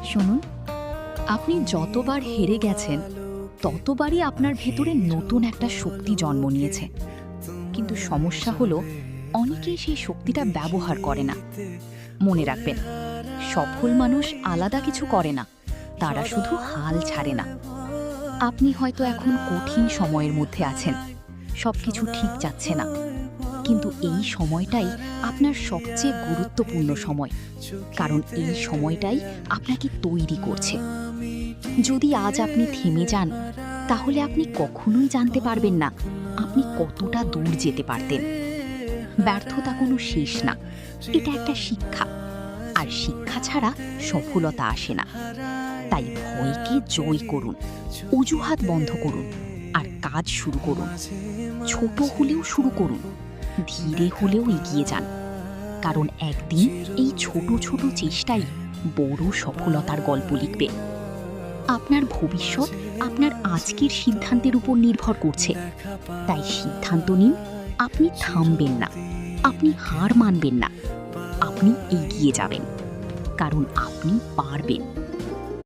শুনুন, আপনি যতবার হেরে গেছেন ততবারই আপনার ভেতরে নতুন একটা শক্তি জন্ম নিয়েছে। কিন্তু সমস্যা হলো, অনেকেই সেই শক্তিটা ব্যবহার করে না। মনে রাখবেন, সফল মানুষ আলাদা কিছু করে না, তারা শুধু হাল ছাড়ে না। আপনি হয়তো এখন কঠিন সময়ের মধ্যে আছেন, সবকিছু ঠিক যাচ্ছে না, কিন্তু এই সময়টাই আপনার সবচেয়ে গুরুত্বপূর্ণ সময়। কারণ এই সময়টাই আপনাকে তৈরি করছে। যদি আজ আপনি থেমে যান, তাহলে আপনি কখনোই জানতে পারবেন না আপনি কতটা দূর যেতে পারতেন। ব্যর্থতা কোনো শেষ না, এটা একটা শিক্ষা। আর শিক্ষা ছাড়া সফলতা আসে না। তাই ভয়কে জয় করুন, অজুহাত বন্ধ করুন, আর কাজ শুরু করুন। ছোট হলেও শুরু করুন, ধীরে হলেও এগিয়ে যান। কারণ একদিন এই ছোট ছোট চেষ্টাই বড় সফলতার গল্প লিখবে। আপনার ভবিষ্যৎ আপনার আজকের সিদ্ধান্তের উপর নির্ভর করছে। তাই সিদ্ধান্ত নিন, আপনি থামবেন না, আপনি হার মানবেন না, আপনি এগিয়ে যাবেন। কারণ আপনি পারবেন।